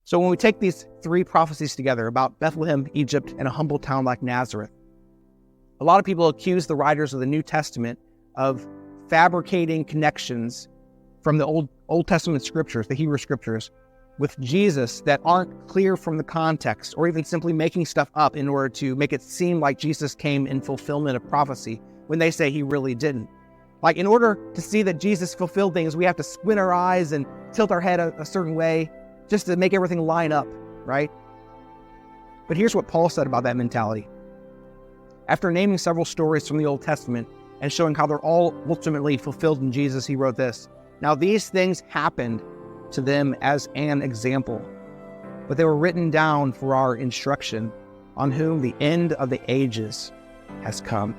So when we take these three prophecies together about Bethlehem, Egypt, and a humble town like Nazareth, a lot of people accuse the writers of the New Testament of fabricating connections from the Old Testament scriptures, the Hebrew scriptures, with Jesus that aren't clear from the context, or even simply making stuff up in order to make it seem like Jesus came in fulfillment of prophecy when they say he really didn't. Like, in order to see that Jesus fulfilled things, we have to squint our eyes and tilt our head a certain way just to make everything line up, right? But here's what Paul said about that mentality. After naming several stories from the Old Testament and showing how they're all ultimately fulfilled in Jesus, he wrote this: "Now these things happened to them as an example, but they were written down for our instruction, on whom the end of the ages has come."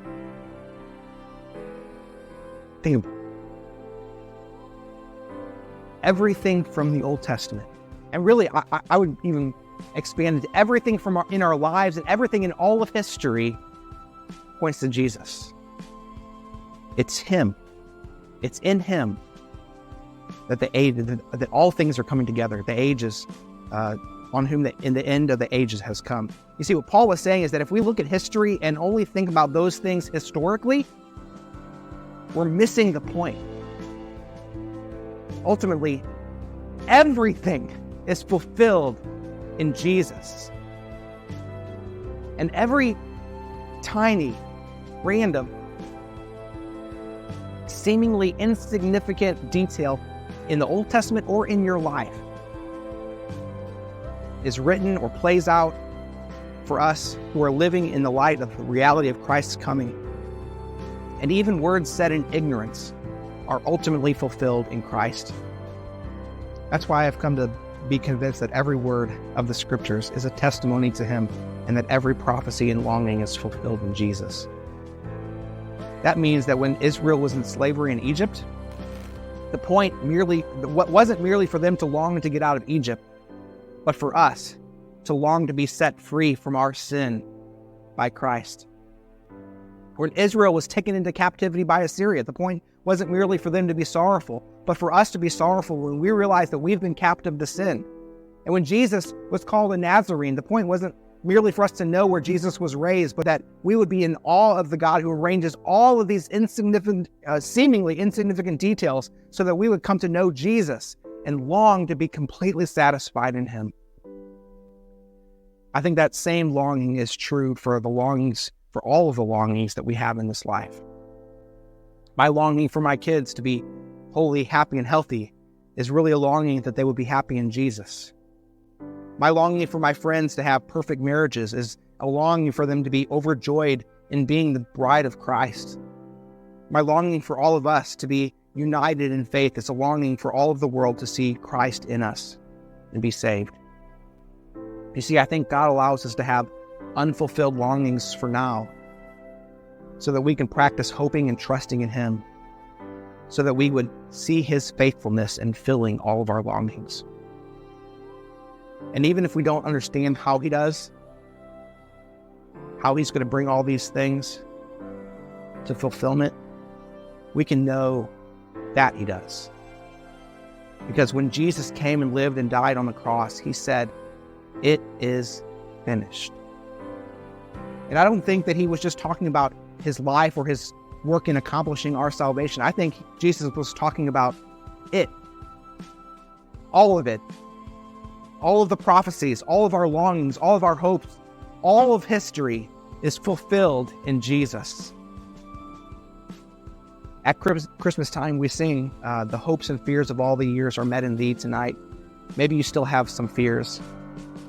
Think about it. Everything from the Old Testament, and really I would even expand it to everything from in our lives and everything in all of history, points to Jesus. It's him. It's in him that all things are coming together. The ages, on whom in the end of the ages has come. You see, what Paul was saying is that if we look at history and only think about those things historically, we're missing the point. Ultimately, everything is fulfilled in Jesus. And every tiny, random, seemingly insignificant detail in the Old Testament or in your life is written or plays out for us who are living in the light of the reality of Christ's coming. And even words said in ignorance are ultimately fulfilled in Christ. That's why I've come to be convinced that every word of the scriptures is a testimony to him, and that every prophecy and longing is fulfilled in Jesus. That means that when Israel was in slavery in Egypt, the point wasn't merely for them to long to get out of Egypt, but for us to long to be set free from our sin by Christ. When Israel was taken into captivity by Assyria, the point wasn't merely for them to be sorrowful, but for us to be sorrowful when we realize that we've been captive to sin. And when Jesus was called a Nazarene, the point wasn't merely for us to know where Jesus was raised, but that we would be in awe of the God who arranges all of these seemingly insignificant details so that we would come to know Jesus and long to be completely satisfied in him. I think that same longing is true for all of the longings that we have in this life. My longing for my kids to be wholly happy and healthy is really a longing that they would be happy in Jesus. My longing for my friends to have perfect marriages is a longing for them to be overjoyed in being the bride of Christ. My longing for all of us to be united in faith is a longing for all of the world to see Christ in us and be saved. You see, I think God allows us to have unfulfilled longings for now so that we can practice hoping and trusting in him, so that we would see his faithfulness in filling all of our longings. And even if we don't understand how he does, how he's going to bring all these things to fulfillment, we can know that he does. Because when Jesus came and lived and died on the cross, he said, "It is finished." And I don't think that he was just talking about his life or his work in accomplishing our salvation. I think Jesus was talking about it. All of it. All of the prophecies, all of our longings, all of our hopes, all of history is fulfilled in Jesus. At Christmas time, we sing, "The hopes and fears of all the years are met in thee tonight." Maybe you still have some fears,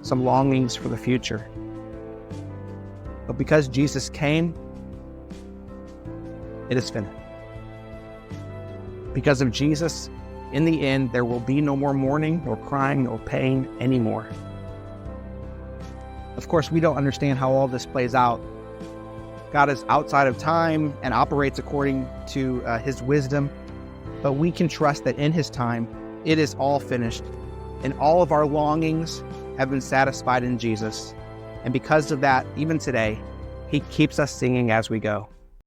some longings for the future. But because Jesus came, it is finished. Because of Jesus, in the end, there will be no more mourning, nor crying, nor pain anymore. Of course, we don't understand how all this plays out. God is outside of time and operates according to his wisdom, but we can trust that in his time, it is all finished, and all of our longings have been satisfied in Jesus. And because of that, even today, he keeps us singing as we go.